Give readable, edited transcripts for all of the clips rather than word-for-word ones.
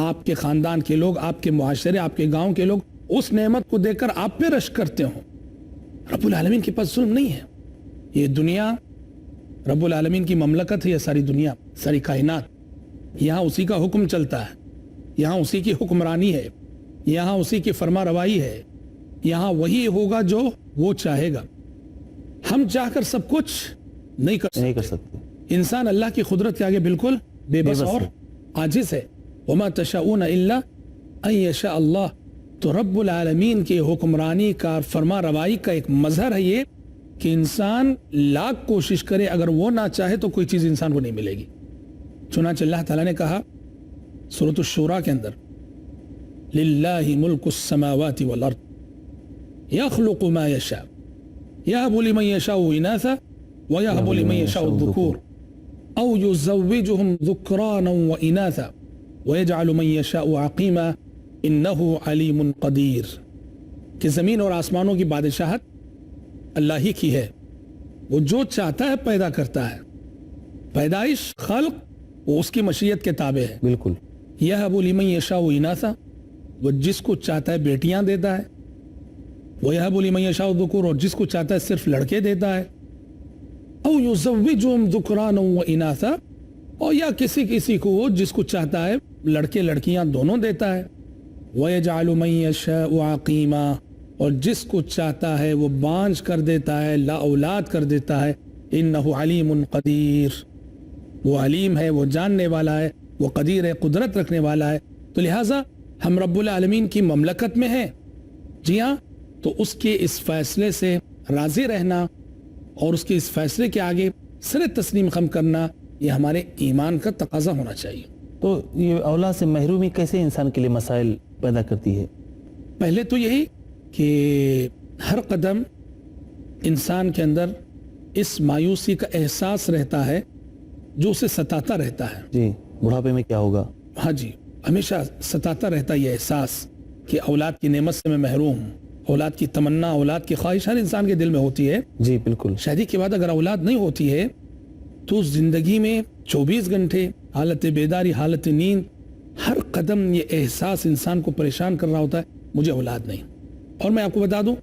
آپ کے خاندان کے لوگ، آپ کے معاشرے، آپ کے گاؤں کے لوگ اس نعمت کو دیکھ کر آپ پہ رشک کرتے ہوں. رب العالمین کے پاس ظلم نہیں ہے. یہ دنیا رب العالمین کی مملکت ہے. یہ ساری دنیا، ساری کائنات، یہاں اسی کا حکم چلتا ہے، یہاں اسی کی حکمرانی ہے، یہاں اسی کی فرما روائی ہے. یہاں وہی ہوگا جو وہ چاہے گا. ہم چاہ کر سب کچھ نہیں کر سکتے. انسان اللہ کی قدرت کے آگے بالکل بے بس اور عاجز ہے. وما تشاؤون الا ان یشاء اللہ. تو رب العالمین کی حکمرانی کا، فرما روائی کا ایک مظہر ہے یہ کہ انسان لاکھ کوشش کرے، اگر وہ نہ چاہے تو کوئی چیز انسان کو نہیں ملے گی. چنانچہ اللہ تعالیٰ نے کہا سورۃ الشورى کے اندر، للہ ملک السماوات والارض یخلق ما یشاء یہب لمن یشاء اناثا ویہب لمن یشاء الذکور او یزوجہم ذکرانا واناثا ویجعل من یشاء عقیما انہ علیم قدیر. کہ زمین اور آسمانوں کی بادشاہت اللہ ہی کی ہے. وہ جو چاہتا ہے پیدا کرتا ہے. پیدائش، خلق، وہ اس کی مشیت کے تابع ہے. بالکل. یہب لمن یشاء اناثا، وہ جس کو چاہتا ہے بیٹیاں دیتا ہے. ویہب لمن یشاء الذکور، اور جس کو چاہتا ہے صرف لڑکے دیتا ہے. او یزوجہم ذکرانا واناثا، اور یا کسی کو وہ جس کو چاہتا ہے لڑکے لڑکیاں دونوں دیتا ہے. وَيَجْعَلُ مَن يَشَاءُ عَقِيمًا، اور جس کو چاہتا ہے وہ بانجھ کر دیتا ہے، لا اولاد کر دیتا ہے. إِنَّهُ عَلِيمٌ قَدِيرٌ، وہ علیم ہے، وہ جاننے والا ہے، وہ قدیر ہے، قدرت رکھنے والا ہے. تو لہٰذا ہم رب العالمین کی مملکت میں ہیں. جی ہاں، تو اس کے اس فیصلے سے راضی رہنا اور اس کے اس فیصلے کے آگے سر تسلیم خم کرنا، یہ ہمارے ایمان کا تقاضا ہونا چاہیے. تو یہ اولاد سے محرومی کیسے انسان کے لیے مسائل پیدا کرتی ہے؟ پہلے تو یہی کہ ہر قدم انسان کے اندر اس مایوسی کا احساس رہتا ہے جو اسے ستاتا رہتا ہے. جی، بڑھاپے میں کیا ہوگا؟ ہاں جی، ہمیشہ ستاتا رہتا ہے یہ احساس کہ اولاد کی نعمت سے میں محروم ہوں. اولاد کی تمنا، اولاد کی خواہش ہر انسان کے دل میں ہوتی ہے. جی بالکل. شادی کے بعد اگر اولاد نہیں ہوتی ہے تو زندگی میں 24 گھنٹے حالت بیداری، حالت نیند، ہر قدم یہ احساس انسان کو پریشان کر رہا ہوتا ہے، مجھے اولاد نہیں. اور میں آپ کو بتا دوں،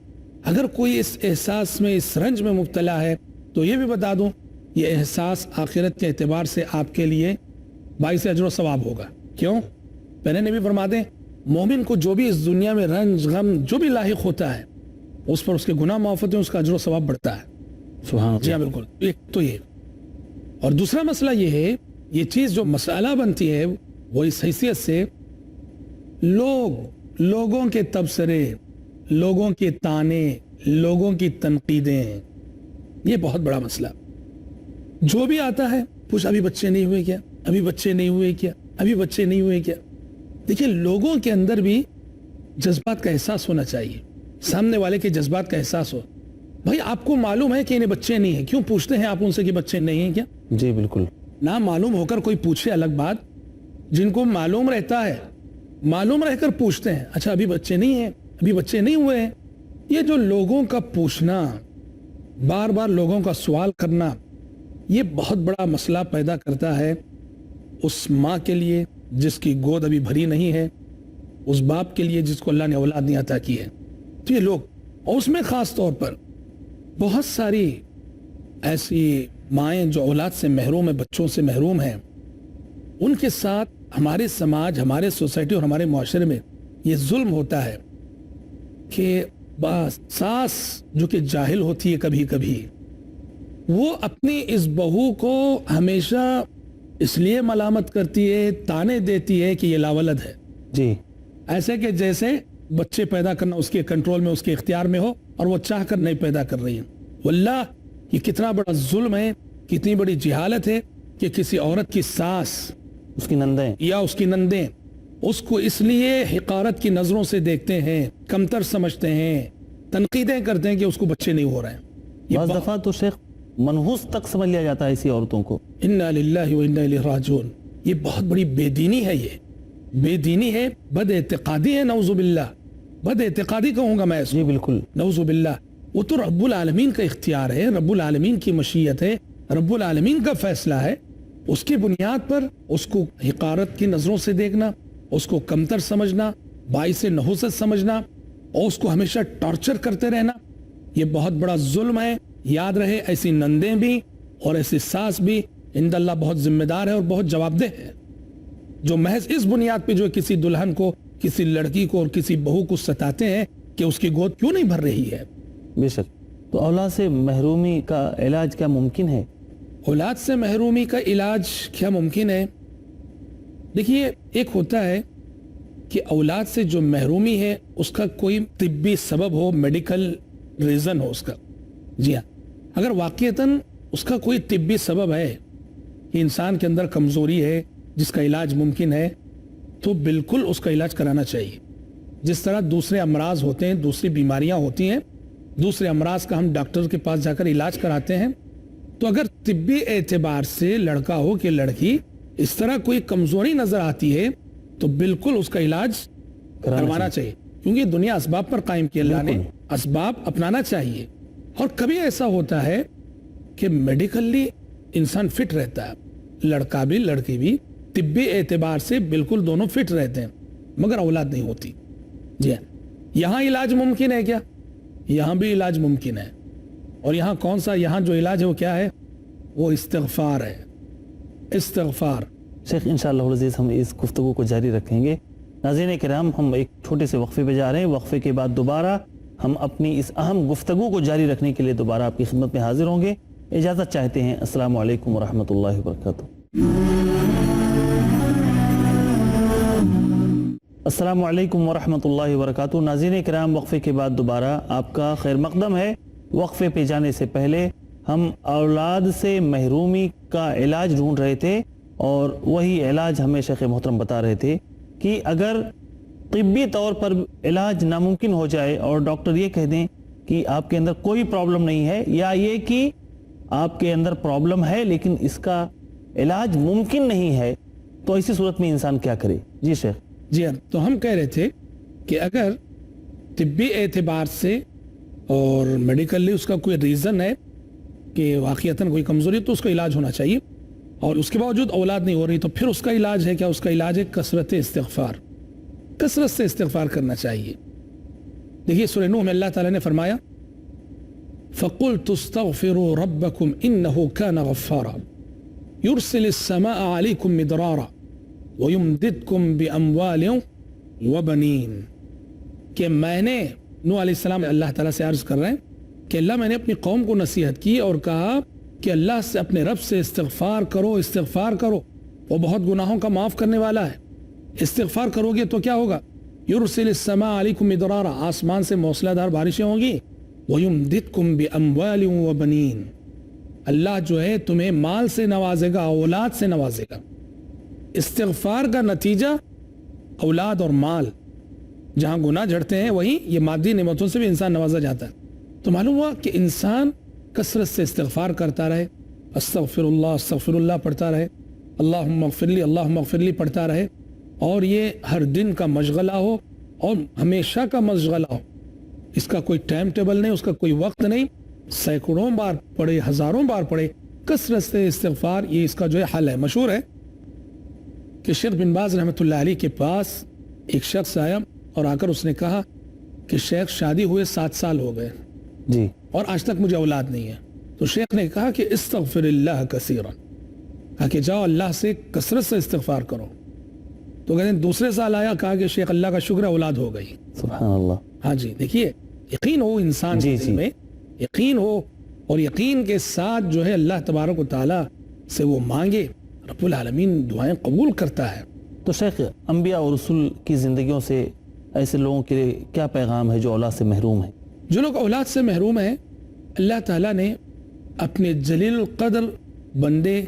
اگر کوئی اس احساس میں، اس رنج میں مبتلا ہے تو یہ بھی بتا دوں، یہ احساس آخرت کے اعتبار سے آپ کے لیے باعث اجر و ثواب ہوگا. کیوں؟ پہلے نبی فرما دیں، مومن کو جو بھی اس دنیا میں رنج، غم جو بھی لاحق ہوتا ہے، اس پر اس کے گناہ معاف ہوتے ہیں، اس کا اجر و ثواب بڑھتا ہے. سبحان اللہ. جی ہاں بالکل. ایک تو یہ، اور دوسرا مسئلہ یہ ہے، یہ چیز جو مسئلہ بنتی ہے وہ اس حیثیت سے لوگوں کے تبصرے، لوگوں کے تانے، لوگوں کی تنقیدیں، یہ بہت بڑا مسئلہ. جو بھی آتا ہے پوچھ، ابھی بچے نہیں ہوئے کیا، ابھی بچے نہیں ہوئے کیا، ابھی بچے نہیں ہوئے کیا. دیکھیے، لوگوں کے اندر بھی جذبات کا احساس ہونا چاہیے، سامنے والے کے جذبات کا احساس ہو. بھائی آپ کو معلوم ہے کہ انہیں بچے نہیں ہیں، کیوں پوچھتے ہیں آپ ان سے کہ بچے نہیں ہیں کیا؟ جی بالکل. نہ معلوم ہو کر کوئی پوچھے الگ بات، جن کو معلوم رہتا ہے، معلوم رہ کر پوچھتے ہیں، اچھا ابھی بچے نہیں ہیں، ابھی بچے نہیں ہوئے ہیں. یہ جو لوگوں کا پوچھنا، بار بار لوگوں کا سوال کرنا، یہ بہت بڑا مسئلہ پیدا کرتا ہے اس ماں کے لیے جس کی گود ابھی بھری نہیں ہے، اس باپ کے لیے جس کو اللہ نے اولاد نہیں عطا کی ہے. تو یہ لوگ، اور اس میں خاص طور پر بہت ساری ایسی مائیں جو اولاد سے محروم ہیں، بچوں سے محروم ہیں، ان کے ساتھ ہمارے سماج، ہمارے سوسائٹی اور ہمارے معاشرے میں یہ ظلم ہوتا ہے کہ ساس جو کہ جاہل ہوتی ہے کبھی کبھی، وہ اپنی اس بہو کو ہمیشہ اس لیے ملامت کرتی ہے، تانے دیتی ہے کہ یہ لاولد ہے. جی، ایسے کہ جیسے بچے پیدا کرنا اس کے کنٹرول میں، اس کے اختیار میں ہو، اور وہ چاہ کر نہیں پیدا کر رہی ہے. واللہ یہ کتنا بڑا ظلم ہے، کتنی بڑی جہالت ہے کہ کسی عورت کی ساس، اس کی نندیں یا اس کی نندیں اس کو اس لیے حقارت کی نظروں سے دیکھتے ہیں، کمتر سمجھتے ہیں، تنقیدیں کرتے ہیں کہ اس کو بچے نہیں ہو رہے ہیں. بعض دفعہ تو شیخ منحوس تک سمجھ لیا جاتا ہے ایسی عورتوں کو. انا للہ و انا الیہ راجعون. یہ بہت بڑی بے دینی ہے، یہ بے دینی ہے، بد اعتقادی ہے. نعوذ باللہ، بد اعتقادی کہوں گا میں اس کو. جی بالکل. نعوذ باللہ. وہ تو رب العالمین کا اختیار ہے، رب العالمین کی مشیت ہے، رب العالمین کا فیصلہ ہے. اس کی بنیاد پر اس کو حقارت کی نظروں سے دیکھنا، اس کو کمتر سمجھنا، باعث نحوست سمجھنا اور اس کو ہمیشہ ٹارچر کرتے رہنا، یہ بہت بڑا ظلم ہے۔ یاد رہے ایسی نندیں بھی اور ایسی ساس بھی عند اللہ بہت ذمہ دار ہے اور بہت جواب دہ ہے، جو محض اس بنیاد پہ جو کسی دلہن کو، کسی لڑکی کو اور کسی بہو کو ستاتے ہیں کہ اس کی گود کیوں نہیں بھر رہی ہے۔ بے شک۔ تو اولاد سے محرومی کا علاج کیا ممکن ہے؟ اولاد سے محرومی کا علاج کیا ممکن ہے؟ دیکھیے، ایک ہوتا ہے کہ اولاد سے جو محرومی ہے اس کا کوئی طبی سبب ہو، میڈیکل ریزن ہو اس کا۔ جی ہاں، اگر واقعتاً اس کا کوئی طبی سبب ہے کہ انسان کے اندر کمزوری ہے جس کا علاج ممکن ہے، تو بالکل اس کا علاج کرانا چاہیے۔ جس طرح دوسرے امراض ہوتے ہیں، دوسری بیماریاں ہوتی ہیں، دوسرے امراض کا ہم ڈاکٹر کے پاس جا کر علاج کراتے ہیں، تو اگر طبی اعتبار سے لڑکا ہو کہ لڑکی اس طرح کوئی کمزوری نظر آتی ہے تو بالکل اس کا علاج کروانا چاہیے، کیونکہ دنیا اسباب پر قائم کی اللہ نے، اسباب اپنانا چاہیے۔ اور کبھی ایسا ہوتا ہے کہ میڈیکلی انسان فٹ رہتا ہے، لڑکا بھی لڑکی بھی طبی اعتبار سے بالکل دونوں فٹ رہتے ہیں، مگر اولاد نہیں ہوتی۔ جی ہاں، یہاں علاج ممکن ہے کیا؟ یہاں بھی علاج ممکن ہے، اور یہاں کون سا؟ یہاں جو علاج ہے وہ کیا ہے؟ وہ استغفار ہے، استغفار۔ شیخ انشاءاللہ العزیز ہم اس گفتگو کو جاری رکھیں گے۔ ناظرین کرام، ہم ایک چھوٹے سے وقفے پہ جا رہے ہیں، وقفے کے بعد دوبارہ ہم اپنی اس اہم گفتگو کو جاری رکھنے کے لیے دوبارہ آپ کی خدمت میں حاضر ہوں گے۔ اجازت چاہتے ہیں۔ السلام علیکم ورحمۃ اللہ وبرکاتہ۔ السلام علیکم ورحمۃ اللہ وبرکاتہ۔ ناظرین کرام، وقفے کے بعد دوبارہ آپ کا خیر مقدم ہے۔ وقفے پہ جانے سے پہلے ہم اولاد سے محرومی کا علاج ڈھونڈ رہے تھے، اور وہی علاج ہمیں شیخ محترم بتا رہے تھے کہ اگر طبی طور پر علاج ناممکن ہو جائے اور ڈاکٹر یہ کہہ دیں کہ آپ کے اندر کوئی پرابلم نہیں ہے، یا یہ کہ آپ کے اندر پرابلم ہے لیکن اس کا علاج ممکن نہیں ہے، تو ایسی صورت میں انسان کیا کرے؟ جی شیخ۔ جی ہاں، تو ہم کہہ رہے تھے کہ اگر طبی اعتبار سے اور میڈیکلی اس کا کوئی ریزن ہے کہ واقعتاً کوئی کمزوری، تو اس کا علاج ہونا چاہیے، اور اس کے باوجود اولاد نہیں ہو رہی تو پھر اس کا علاج ہے کیا؟ اس کا علاج ہے کثرت استغفار، کثرت سے استغفار کرنا چاہیے۔ دیکھیے سورہ نوح میں اللہ تعالیٰ نے فرمایا فَقُلْتُ اسْتَغْفِرُوا رَبَّكُمْ إِنَّهُ كَانَ غَفَّارًا يُرْسِلِ السَّمَاءَ عَلَيْكُمْ مِدْرَارًا وَيُمْدِدْكُمْ بِأَمْوَالٍ وَبَنِينَ، کہ میں نے، نوح علیہ السلام اللہ تعالیٰ سے عرض کر رہے ہیں کہ اللہ، میں نے اپنی قوم کو نصیحت کی اور کہا کہ اللہ سے، اپنے رب سے استغفار کرو، استغفار کرو، وہ بہت گناہوں کا معاف کرنے والا ہے۔ استغفار کرو گے تو کیا ہوگا؟ یرسل السماء علیکم مدرارا، آسمان سے موسلا دھار بارشیں ہوں گی، وَيُمْدِدْكُمْ بِأَمْوَالٍ وَبَنِينَ، اللہ جو ہے تمہیں مال سے نوازے گا، اولاد سے نوازے گا۔ استغفار کا نتیجہ اولاد اور مال، جہاں گناہ جھڑتے ہیں وہیں یہ مادی نعمتوں سے بھی انسان نوازا جاتا ہے۔ تو معلوم ہوا کہ انسان کثرت سے استغفار کرتا رہے، استغفر اللہ پڑھتا رہے، اللہم اغفر لی، اللہم اغفر لی پڑھتا رہے، اور یہ ہر دن کا مشغلہ ہو اور ہمیشہ کا مشغلہ ہو، اس کا کوئی ٹائم ٹیبل نہیں، اس کا کوئی وقت نہیں، سینکڑوں بار پڑھے، ہزاروں بار پڑھے، کثرت سے استغفار، یہ اس کا جو ہے حل ہے۔ مشہور ہے کہ شیخ بن باز رحمۃ اللہ علیہ کے پاس ایک شخص آیا اور آ کر اس نے کہا کہ شیخ شادی ہوئے 7 سال ہو گئے جی، اور آج تک مجھے اولاد نہیں ہے۔ تو شیخ نے کہا کہ استغفر اللہ کثیرا، کہا کہ جاؤ اللہ سے کثرت سے استغفار کرو۔ تو کہتے ہیں دوسرے سال آیا، کہا کہ شیخ اللہ کا شکر ہے اولاد ہو گئی۔ سبحان اللہ۔ ہاں جی، دیکھیے یقین ہو انسان کے دل میں، یقین ہو، اور یقین کے ساتھ جو ہے اللہ تبارک و تعالیٰ سے وہ مانگے، رب العالمین دعائیں قبول کرتا ہے۔ تو شیخ، انبیاء اور رسول کی زندگیوں سے ایسے لوگوں کے لیے کیا پیغام ہے جو اولاد سے محروم ہیں؟ جو لوگ اولاد سے محروم ہیں، اللہ تعالیٰ نے اپنے جلیل القدر بندے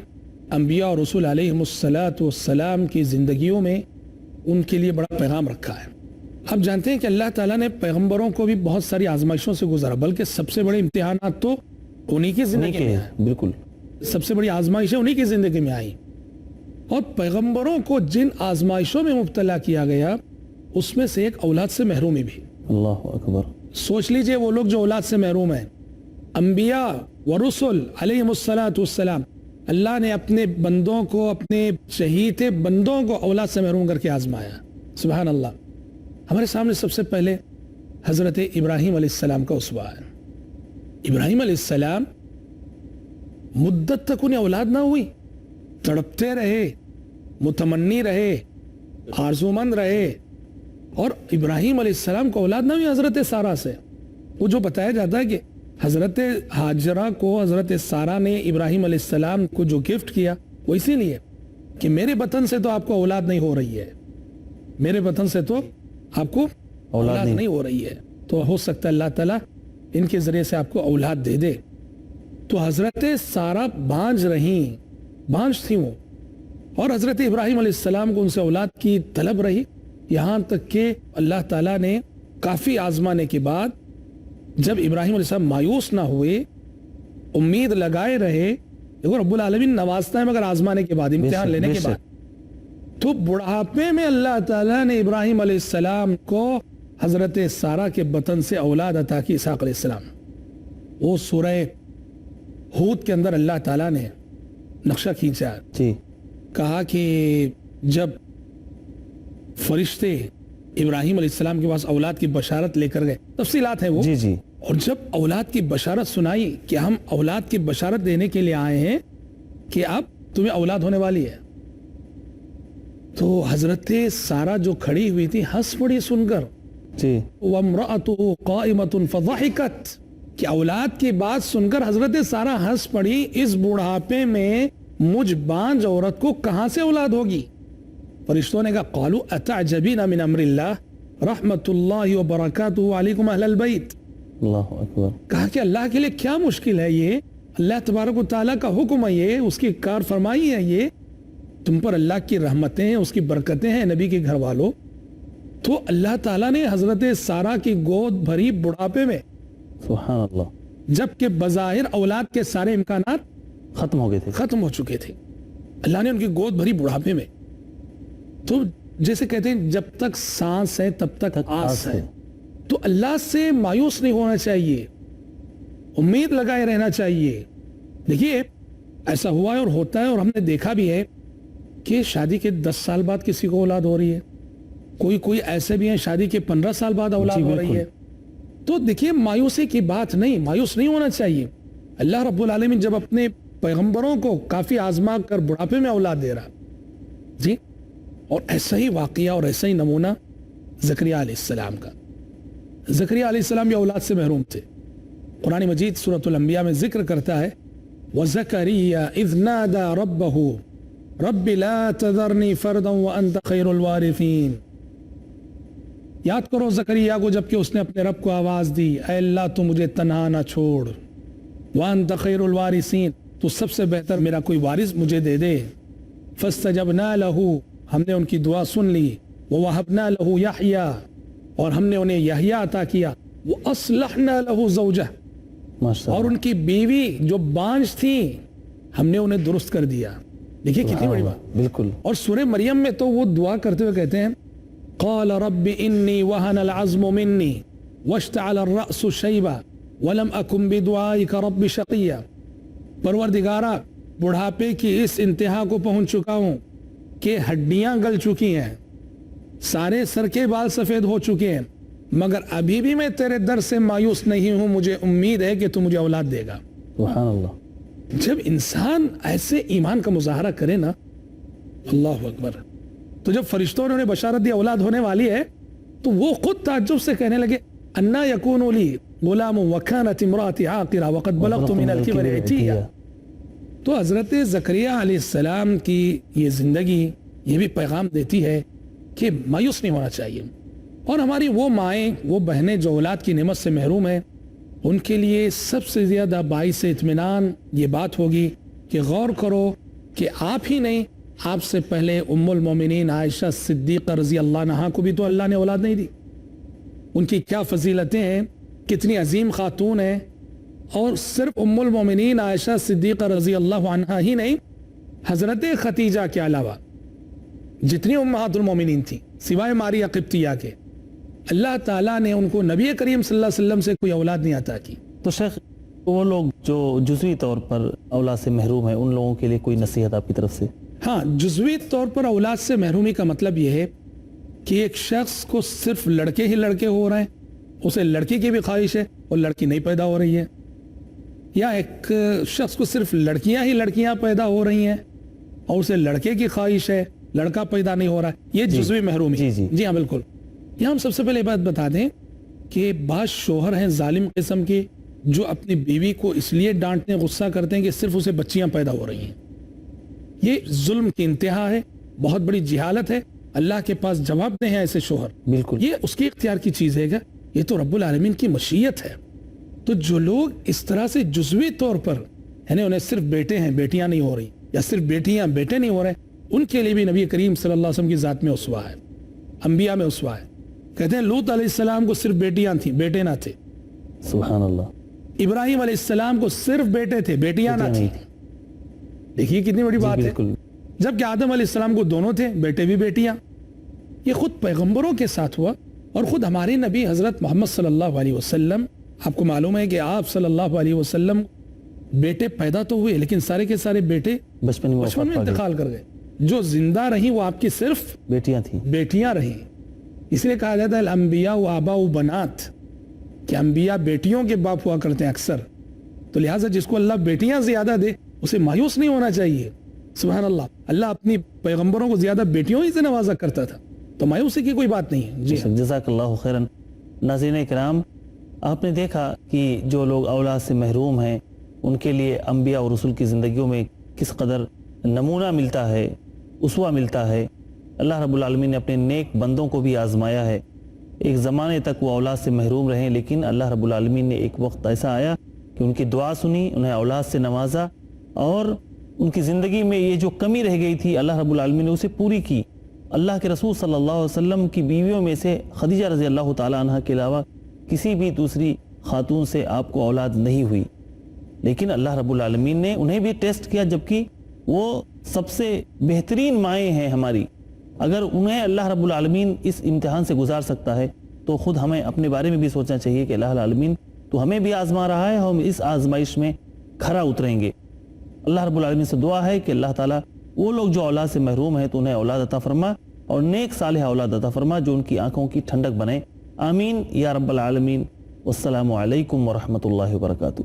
انبیاء اور رسول علیہم السلام کی زندگیوں میں ان کے لیے بڑا پیغام رکھا ہے۔ آپ جانتے ہیں کہ اللہ تعالیٰ نے پیغمبروں کو بھی بہت ساری آزمائشوں سے گزارا، بلکہ سب سے بڑے امتحانات تو انہی کی زندگی میں آئے، بالکل سب سے بڑی آزمائشیں انہی کی زندگی میں آئیں، اور پیغمبروں کو جن آزمائشوں میں مبتلا کیا گیا اس میں سے ایک اولاد سے محرومی بھی۔ اللہ اکبر۔ سوچ لیجئے وہ لوگ جو اولاد سے محروم ہیں، انبیاء و رسول علیہم السلام، اللہ نے اپنے بندوں کو، اپنے شہید بندوں کو اولاد سے محروم کر کے آزمایا۔ سبحان اللہ. ہمارے سامنے سب سے پہلے حضرت ابراہیم علیہ السلام کا اسوہ ہے. ابراہیم علیہ السلام مدت تک انہیں اولاد نہ ہوئی، تڑپتے رہے، متمنی رہے، آرزومند رہے، اور ابراہیم علیہ السلام کو اولاد نہ ہوئی حضرت سارہ سے. وہ جو بتایا جاتا ہے کہ حضرت ہاجرہ کو حضرت سارہ نے ابراہیم علیہ السلام کو جو گفٹ کیا وہ اسی لیے کہ میرے بطن سے تو آپ کو اولاد نہیں ہو رہی ہے، میرے بطن سے تو آپ کو اولاد نہیں ہو رہی ہے، تو ہو سکتا ہے اللہ تعالیٰ ان کے ذریعے سے آپ کو اولاد دے دے. تو حضرت سارہ بانجھ رہیں، بانجھ تھیں وہ، اور حضرت ابراہیم علیہ السلام کو ان سے اولاد کی طلب رہی، یہاں تک کہ اللہ تعالیٰ نے کافی آزمانے کے بعد جب ابراہیم علیہ السلام مایوس نہ ہوئے، امید لگائے رہے. دیکھو رب العالمین نوازتا ہے مگر آزمانے کے بعد، امتحان لینے کے بعد. تو بڑھاپے میں اللہ تعالیٰ نے ابراہیم علیہ السلام کو حضرت سارہ کے بطن سے اولاد عطا کی، اسحاق علیہ السلام. وہ سورہ ہود کے اندر اللہ تعالیٰ نے نقشہ کھینچا، کہا کہ جب فرشتے ابراہیم علیہ السلام کے پاس اولاد کی بشارت لے کر گئے، تفصیلات ہیں وہ، اور جب اولاد کی بشارت سنائی کہ ہم اولاد کی بشارت دینے کے لیے آئے ہیں کہ اب تمہیں اولاد ہونے والی ہے، تو حضرت سارہ جو کھڑی ہوئی تھی ہنس پڑی سن کر. وَامْرَأَتُهُ قَائِمَةٌ فَضَحِكَتْ کہ اولاد کی بات سن کر حضرت سارہ ہنس پڑی. اس بڑھاپے میں مجھ بانجھ عورت کو کہاں سے اولاد ہوگی؟ فرشتوں نے کہا قَالُوا أَتَعْجَبِينَ مِنْ أَمْرِ اللَّهِ رَحْمَةُ اللَّهِ وَبَرَكَاتُهُ عَلَيْكُمْ أَهْلَ الْبَيْتِ. اللہ اکبر. کہا کہ اللہ کے لیے کیا مشکل ہے، یہ اللہ تبارک و تعالیٰ کا حکم ہے، یہ اس کی کار فرمائی ہے، یہ تم پر اللہ کی رحمتیں ہیں، اس کی برکتیں ہیں نبی کے گھر والوں. تو اللہ تعالیٰ نے حضرت سارہ کی گود بھری بڑھاپے میں، سبحان اللہ، جبکہ بظاہر اولاد کے سارے امکانات ختم ہو گئے تھے، ختم ہو چکے تھے، اللہ نے ان کی گود بھری بڑھاپے میں. تو جیسے کہتے ہیں جب تک سانس ہے تب تک آس ہے. تو اللہ سے مایوس نہیں ہونا چاہیے، امید لگائے رہنا چاہیے. دیکھیے ایسا ہوا ہے اور ہوتا ہے، اور ہم نے دیکھا بھی ہے کہ شادی کے 10 سال بعد کسی کو اولاد ہو رہی ہے، کوئی ایسے بھی ہیں شادی کے 15 سال بعد اولاد ہو رہی ہے. تو دیکھیے مایوسی کی بات نہیں، مایوس نہیں ہونا چاہیے. اللہ رب العالمین جب اپنے پیغمبروں کو کافی آزما کر بڑھاپے میں اولاد دے رہا جی. اور ایسا ہی واقعہ اور ایسا ہی نمونہ زکریا علیہ السلام کا. زکریا علیہ السلام بھی اولاد سے محروم تھے. قرآن مجید سورۃ الانبیاء میں ذکر کرتا ہے وَزَكَرِيَّا إِذْ نَادَى رَبَّهُ رَبِّ لَا تَذَرْنِي فَرْدًا وَأَنْتَ خَيْرُ الْوَارِثِينَ. یاد کرو زکریا کو جب کہ اس نے اپنے رب کو آواز دی، اے اللہ تو مجھے تنہا نہ چھوڑ، وَأَنْتَ خَيْرُ الْوَارِثِينَ تو سب سے بہتر میرا کوئی وارث مجھے دے دے. فَاسْتَجَبْنَا لَهُ ہم نے ان کی دعا سن لی. وَوَهَبْنَا لَهُ يَحْيَا اور ہم نے انہیں یحییٰ عطا کیا. وَأَصْلَحْنَا لَهُ زَوْجَهُ اور ان کی بیوی جو بانجھ تھی ہم نے انہیں درست کر دیا. دیکھیے کتنی بڑی بات. بالکل. اور سورہ مریم میں تو وہ دعا کرتے ہوئے کہتے ہیں قال رب انی وہن العظم منی واشتعل الرأس شیبا ولم اکن بدعائک رب شقیا. پروردگارا بڑھاپے کی اس انتہا کو پہنچ چکا ہوں کہ ہڈیاں گل چکی ہیں، سارے سر کے بال سفید ہو چکے ہیں، مگر ابھی بھی میں تیرے در سے مایوس نہیں ہوں، مجھے امید ہے کہ تو مجھے اولاد دے گا. سبحان اللہ. جب انسان ایسے ایمان کا مظاہرہ کرے نا، اللہ اکبر. تو جب فرشتوں نے انہیں بشارت دی اولاد ہونے والی ہے تو وہ خود تعجب سے کہنے لگے انا یکون لی غلام وکانت امراتی عاقرا وقد بلغت من الکبر عتیا. تو حضرت زکریا علیہ السلام کی یہ زندگی یہ بھی پیغام دیتی ہے کہ مایوس نہیں ہونا چاہیے. اور ہماری وہ مائیں، وہ بہنیں جو اولاد کی نعمت سے محروم ہیں، ان کے لیے سب سے زیادہ باعث اطمینان یہ بات ہوگی کہ غور کرو کہ آپ ہی نہیں، آپ سے پہلے ام المومنین عائشہ صدیقہ رضی اللہ عنہا کو بھی تو اللہ نے اولاد نہیں دی. ان کی کیا فضیلتیں ہیں، کتنی عظیم خاتون ہیں. اور صرف ام المومنین عائشہ صدیقہ رضی اللہ عنہا ہی نہیں، حضرت ختیجہ کے علاوہ جتنی امہات المومنین تھیں سوائے ماریہ قبطیہ کے، اللہ تعالیٰ نے ان کو نبی کریم صلی اللہ علیہ وسلم سے کوئی اولاد نہیں عطا کی. تو شیخ وہ لوگ جو جزوی طور پر اولاد سے محروم ہیں، ان لوگوں کے لیے کوئی نصیحت آپ کی طرف سے؟ ہاں، جزوی طور پر اولاد سے محرومی کا مطلب یہ ہے کہ ایک شخص کو صرف لڑکے ہی لڑکے ہو رہے ہیں، اسے لڑکی کی بھی خواہش ہے اور لڑکی نہیں پیدا ہو رہی ہے، یا ایک شخص کو صرف لڑکیاں ہی لڑکیاں پیدا ہو رہی ہیں اور اسے لڑکے کی خواہش ہے، لڑکا پیدا نہیں ہو رہا ہے، یہ جزوی محرومی۔ جی ہاں بالکل۔ یہاں ہم سب سے پہلے بات بتا دیں کہ بعض شوہر ہیں ظالم قسم کے جو اپنی بیوی کو اس لیے ڈانٹنے غصہ کرتے ہیں کہ صرف اسے بچیاں پیدا ہو رہی ہیں۔ یہ ظلم کی انتہا ہے، بہت بڑی جہالت ہے، اللہ کے پاس جواب دیں ایسے شوہر۔ بالکل یہ اس کے اختیار کی چیز ہے گا، یہ تو رب العالمین کی مشیت ہے۔ تو جو لوگ اس طرح سے جزوی طور پر یعنی انہیں صرف بیٹے ہیں بیٹیاں نہیں ہو رہی، یا صرف بیٹیاں بیٹے نہیں ہو رہے، ان کے لیے بھی نبی کریم صلی اللہ علیہ وسلم کی ذات میں اسوہ ہے، انبیاء میں اسوہ ہے۔ کہتے ہیں لوط علیہ السلام کو صرف بیٹیاں تھیں، بیٹے نہ تھے۔ سبحان اللہ۔ ابراہیم علیہ السلام کو صرف بیٹے تھے، بیٹیاں نہ تھیں۔ دیکھیے کتنی بڑی بات ہے۔ جبکہ آدم علیہ السلام کو دونوں تھے، بیٹے بھی بیٹیاں۔ یہ خود پیغمبروں کے ساتھ ہوا، اور خود ہمارے نبی حضرت محمد صلی اللہ علیہ وسلم، آپ کو معلوم ہے کہ آپ صلی اللہ علیہ وسلم بیٹے پیدا تو ہوئے لیکن سارے کے سارے بیٹے بچپن میں انتقال کر گئے۔ جو زندہ رہیں وہ آپ کی صرف بیٹیاں تھیں، بیٹیاں رہیں۔ اس لیے کہا جاتا ہے الانبیاء و آباء و بنات، کہ انبیاء بیٹیوں کے باپ ہوا کرتے ہیں اکثر۔ تو لہٰذا جس کو اللہ بیٹیاں زیادہ دے اسے مایوس نہیں ہونا چاہیے۔ سبحان اللہ، اللہ اپنی پیغمبروں کو زیادہ بیٹیوں ہی سے نوازا کرتا تھا، تو مایوسی کی کوئی بات نہیں ہے۔ جی جزاک اللہ خیرن۔ ناظرین کرام، آپ نے دیکھا کہ جو لوگ اولاد سے محروم ہیں ان کے لیے انبیاء اور رسول کی زندگیوں میں کس قدر نمونہ ملتا ہے، اسوہ ملتا ہے۔ اللہ رب العالمین نے اپنے نیک بندوں کو بھی آزمایا ہے۔ ایک زمانے تک وہ اولاد سے محروم رہے، لیکن اللہ رب العالمین نے ایک وقت ایسا آیا کہ ان کی دعا سنی، انہیں اولاد سے نوازا، اور ان کی زندگی میں یہ جو کمی رہ گئی تھی اللہ رب العالمین نے اسے پوری کی۔ اللہ کے رسول صلی اللہ علیہ وسلم کی بیویوں میں سے خدیجہ رضی اللہ تعالی عنہ کے علاوہ کسی بھی دوسری خاتون سے آپ کو اولاد نہیں ہوئی، لیکن اللہ رب العالمین نے انہیں بھی ٹیسٹ کیا، جبکہ وہ سب سے بہترین مائیں ہیں ہماری۔ اگر انہیں اللہ رب العالمین اس امتحان سے گزار سکتا ہے تو خود ہمیں اپنے بارے میں بھی سوچنا چاہیے کہ اللہ العالمین تو ہمیں بھی آزما رہا ہے، ہم اس آزمائش میں کھرا اتریں گے۔ اللہ رب العالمین سے دعا ہے کہ اللہ تعالیٰ وہ لوگ جو اولاد سے محروم ہیں تو انہیں اولاد عطا فرما، اور نیک صالح اولاد عطا فرما جو ان کی آنکھوں کی ٹھنڈک بنے۔ آمین یا رب العالمین۔ والسلام علیکم ورحمۃ اللہ وبرکاتہ۔